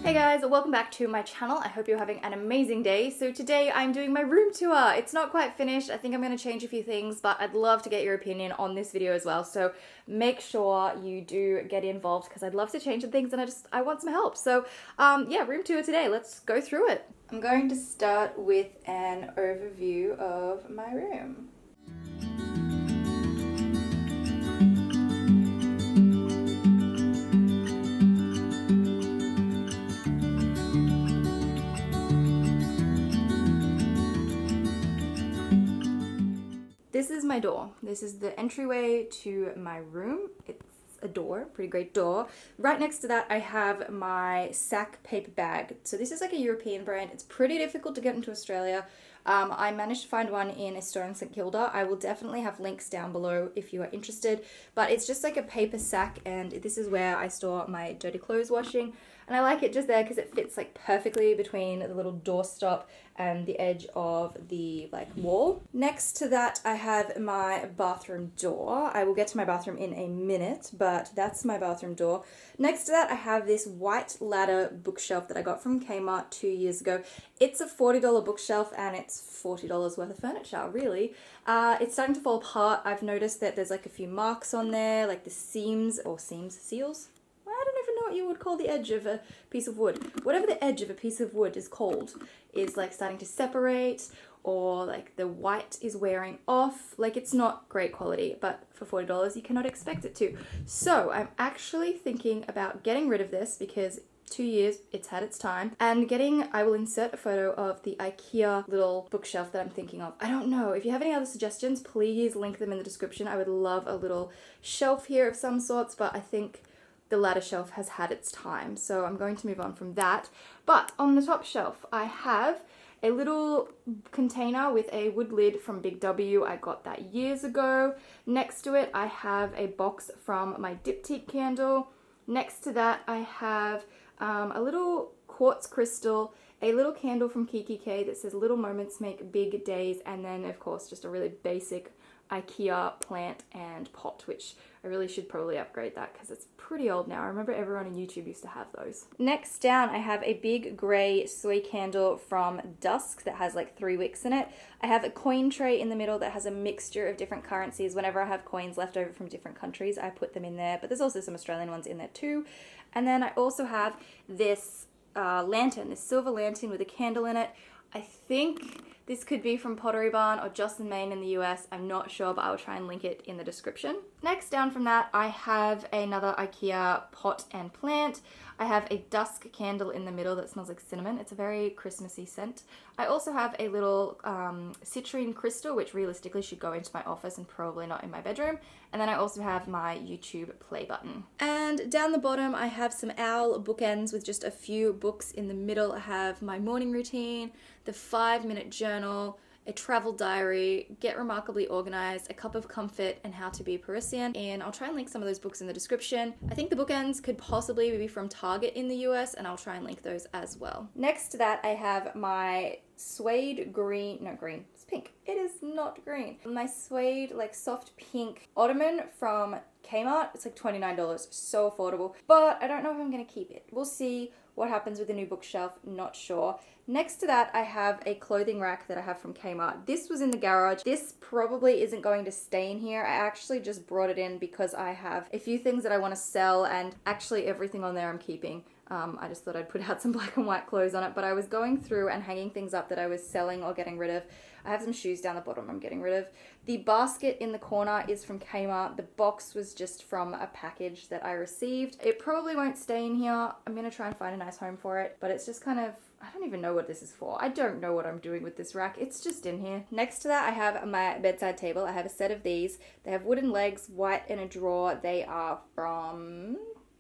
Hey guys, welcome back to my channel. I hope you're having an amazing day. So today I'm doing my room tour. It's not quite finished. I think I'm going to change a few things, but I'd love to get your opinion on this video as well. So make sure you do get involved because I'd love to change some things and I want some help. So yeah, room tour today. Let's go through it. I'm going to start with an overview of my room. This is my door. This is the entryway to my room. It's a door, pretty great door. Right next to that, I have my sack paper bag. So this is like a European brand. It's pretty difficult to get into Australia. I managed to find one in a store in St Kilda. I will definitely have links down below if you are interested. But it's just like a paper sack, and this is where I store my dirty clothes washing. And I like it just there because it fits like perfectly between the little doorstop and the edge of the like wall. Next to that, I have my bathroom door. I will get to my bathroom in a minute, but that's my bathroom door. Next to that, I have this white ladder bookshelf that I got from Kmart 2 years ago. It's a $40 bookshelf and it's $40 worth of furniture, really. It's starting to fall apart. I've noticed that there's like a few marks on there, like the seams, seals? I don't even know what you would call the edge of a piece of wood. Whatever the edge of a piece of wood is called is like starting to separate, or like the white is wearing off. Like it's not great quality, but for $40 you cannot expect it to. So I'm actually thinking about getting rid of this because 2 years, it's had its time, and I will insert a photo of the IKEA little bookshelf that I'm thinking of. I don't know, if you have any other suggestions, please link them in the description. I would love a little shelf here of some sorts, but I think the ladder shelf has had its time, so I'm going to move on from that. But on the top shelf, I have a little container with a wood lid from Big W. I got that years ago. Next to it, I have a box from my diptyque candle. Next to that, I have a little quartz crystal, a little candle from Kiki K that says little moments make big days, and then of course just a really basic IKEA plant and pot, which I really should probably upgrade that because it's pretty old now. I remember everyone on YouTube used to have those. Next down, I have a big grey soy candle from Dusk that has like 3 wicks in it. I have a coin tray in the middle that has a mixture of different currencies. Whenever I have coins left over from different countries, I put them in there, but there's also some Australian ones in there too. And then I also have this lantern, this silver lantern with a candle in it. I think this could be from Pottery Barn or Jocelyn Main in the US. I'm not sure, but I will try and link it in the description. Next down from that, I have another IKEA pot and plant. I have a dusk candle in the middle that smells like cinnamon. It's a very Christmassy scent. I also have a little citrine crystal, which realistically should go into my office and probably not in my bedroom. And then I also have my YouTube play button. And down the bottom, I have some owl bookends with just a few books. In the middle, I have my morning routine, the 5-minute journal, a travel diary, Get Remarkably Organized, A Cup of Comfort, and How to Be Parisian. And I'll try and link some of those books in the description. I think the bookends could possibly be from Target in the US, and I'll try and link those as well. Next to that, I have my suede it's pink. It is not green. My suede, like soft pink ottoman from Kmart. It's like $29, so affordable. But I don't know if I'm gonna keep it. We'll see what happens with the new bookshelf, not sure. Next to that, I have a clothing rack that I have from Kmart. This was in the garage. This probably isn't going to stay in here. I actually just brought it in because I have a few things that I want to sell, and actually everything on there I'm keeping. I just thought I'd put out some black and white clothes on it, but I was going through and hanging things up that I was selling or getting rid of. I have some shoes down the bottom I'm getting rid of. The basket in the corner is from Kmart. The box was just from a package that I received. It probably won't stay in here. I'm gonna try and find a nice home for it, but it's just kind of, I don't even know what this is for. I don't know what I'm doing with this rack. It's just in here. Next to that, I have my bedside table. I have a set of these. They have wooden legs, white, and a drawer. They are from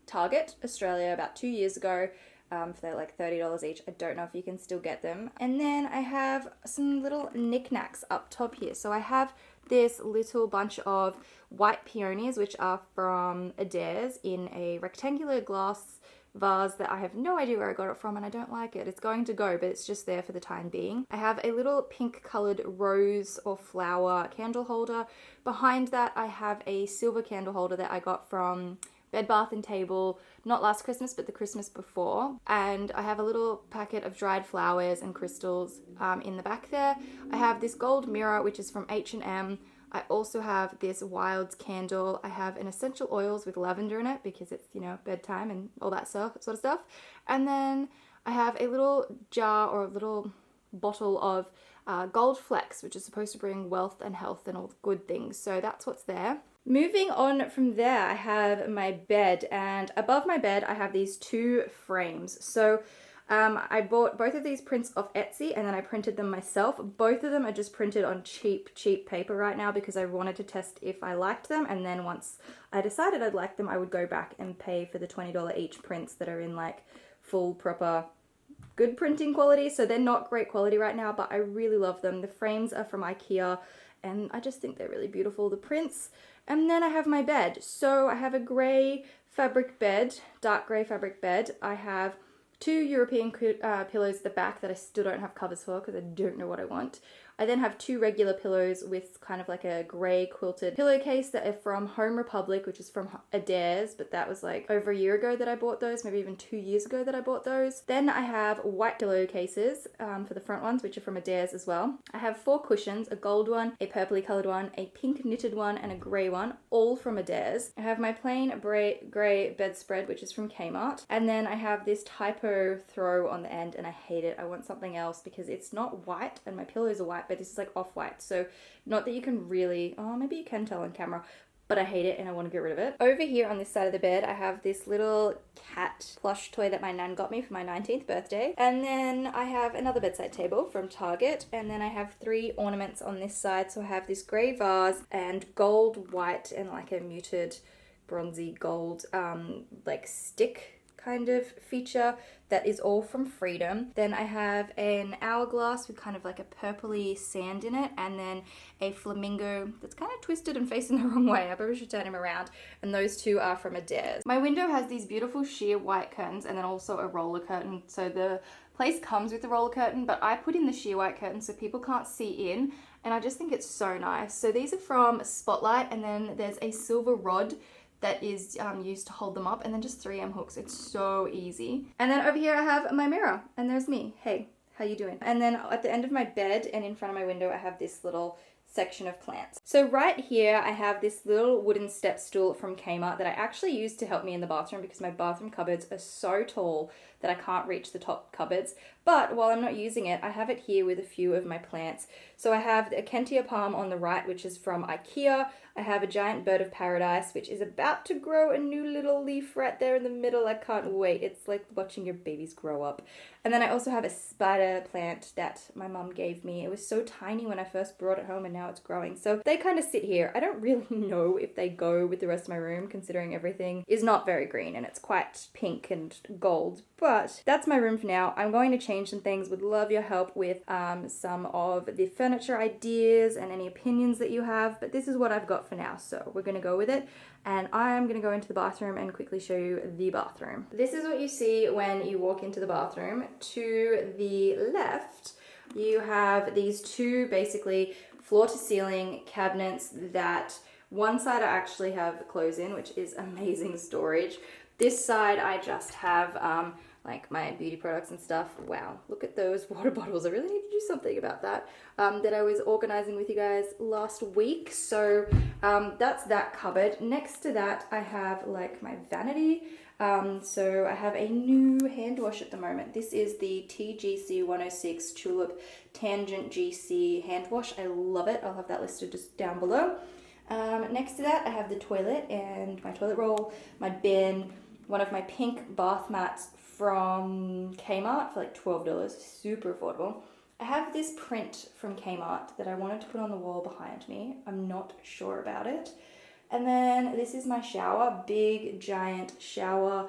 Target, Australia, about 2 years ago. For like $30 each. I don't know if you can still get them. And then I have some little knickknacks up top here. So I have this little bunch of white peonies, which are from Adairs, in a rectangular glass vase that I have no idea where I got it from, and I don't like it. It's going to go, but it's just there for the time being. I have a little pink colored rose or flower candle holder. Behind that, I have a silver candle holder that I got from Bed Bath and Table, not last Christmas, but the Christmas before. And I have a little packet of dried flowers and crystals in the back there. I have this gold mirror, which is from H&M. I also have this Wilds candle. I have an essential oils with lavender in it because it's, you know, bedtime and all that sort of stuff. And then I have a little jar or a little bottle of gold flecks, which is supposed to bring wealth and health and all good things. So that's what's there. Moving on from there, I have my bed, and above my bed I have these two frames. So I bought both of these prints off Etsy and then I printed them myself. Both of them are just printed on cheap paper right now because I wanted to test if I liked them, and then once I decided I'd like them, I would go back and pay for the $20 each prints that are in like full proper good printing quality. So they're not great quality right now, but I really love them. The frames are from IKEA and I just think they're really beautiful, the prints. And then I have my bed. So I have a grey fabric bed, dark grey fabric bed. I have two European pillows at the back that I still don't have covers for because I don't know what I want. I then have two regular pillows with kind of like a grey quilted pillowcase that are from Home Republic, which is from Adairs, but that was like over a year ago that I bought those, maybe even 2 years ago that I bought those. Then I have white pillowcases for the front ones, which are from Adairs as well. I have 4 cushions, a gold one, a purpley coloured one, a pink knitted one, and a grey one, all from Adairs. I have my plain grey bedspread, which is from Kmart. And then I have this typo throw on the end, and I hate it. I want something else because it's not white, and my pillows are white, but this is like off-white, so not that you can really, oh, maybe you can tell on camera, but I hate it and I want to get rid of it. Over here on this side of the bed, I have this little cat plush toy that my nan got me for my 19th birthday. And then I have another bedside table from Target. And then I have 3 ornaments on this side. So I have this grey vase and gold, white, and like a muted bronzy gold like stick kind of feature that is all from Freedom. Then I have an hourglass with kind of like a purpley sand in it, and then a flamingo that's kind of twisted and facing the wrong way. I probably should turn him around. And those two are from Adairs. My window has these beautiful sheer white curtains and then also a roller curtain. So the place comes with the roller curtain, but I put in the sheer white curtain so people can't see in, and I just think it's so nice. So these are from Spotlight, and then there's a silver rod that is used to hold them up, and then just 3M hooks. It's so easy. And then over here I have my mirror, and there's me. Hey, how you doing? And then at the end of my bed and in front of my window, I have this little section of plants. So right here I have this little wooden step stool from Kmart that I actually use to help me in the bathroom because my bathroom cupboards are so tall that I can't reach the top cupboards. But while I'm not using it, I have it here with a few of my plants. So I have a Kentia palm on the right, which is from IKEA. I have a giant bird of paradise, which is about to grow a new little leaf right there in the middle. I can't wait. It's like watching your babies grow up. And then I also have a spider plant that my mum gave me. It was so tiny when I first brought it home, and now it's growing. So they kind of sit here. I don't really know if they go with the rest of my room, considering everything is not very green and it's quite pink and gold. But that's my room for now. I'm going to change some things. Would love your help with some of the furniture ideas and any opinions that you have. But this is what I've got for now. So we're going to go with it. And I'm going to go into the bathroom and quickly show you the bathroom. This is what you see when you walk into the bathroom. To the left, you have these two basically floor to ceiling cabinets that one side I actually have clothes in, which is amazing storage. This side I just have like my beauty products and stuff. Wow, look at those water bottles. I really need to do something about that. That I was organizing with you guys last week. So that's that cupboard. Next to that, I have like my vanity. So I have a new hand wash at the moment. This is the TGC 106 Tulip Tangent GC hand wash. I love it. I'll have that listed just down below. Next to that, I have the toilet and my toilet roll, my bin, one of my pink bath mats from Kmart for like $12, super affordable. I have this print from Kmart that I wanted to put on the wall behind me. I'm not sure about it. And then this is my shower, big giant shower,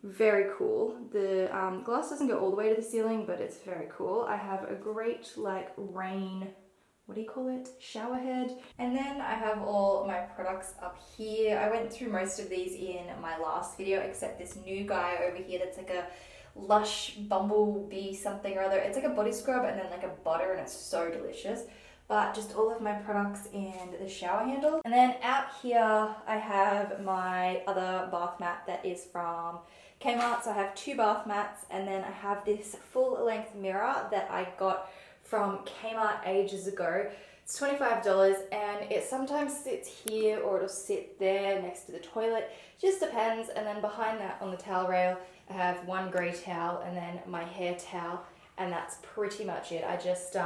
very cool. The glass doesn't go all the way to the ceiling, but it's very cool. I have a great like rain, what do you call it? Shower head. And then I have all my products up here. I went through most of these in my last video, except this new guy over here that's like a Lush Bumblebee something or other. It's like a body scrub and then like a butter, and it's so delicious. but just all of my products in the shower handle. And then out here I have my other bath mat that is from Kmart. So I have 2 bath mats, and then I have this full length mirror that I got from Kmart ages ago. It's $25 and it sometimes sits here or it'll sit there next to the toilet, just depends. And then behind that on the towel rail I have one grey towel and then my hair towel, and that's pretty much it. I just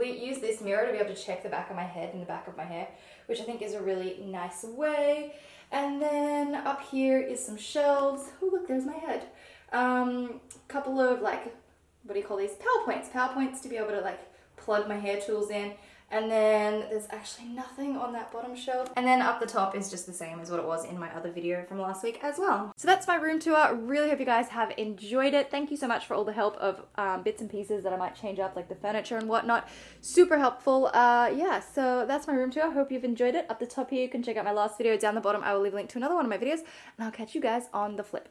use this mirror to be able to check the back of my head and the back of my hair, which I think is a really nice way. And then up here is some shelves. Oh look, there's my head. Couple of like, what do you call these? Power points to be able to like plug my hair tools in. And then there's actually nothing on that bottom shelf. And then up the top is just the same as what it was in my other video from last week as well. So that's my room tour. Really hope you guys have enjoyed it. Thank you so much for all the help of bits and pieces that I might change up, like the furniture and whatnot. Super helpful. Yeah, so that's my room tour. Hope you've enjoyed it. Up the top here, you can check out my last video. Down the bottom, I will leave a link to another one of my videos. And I'll catch you guys on the flip.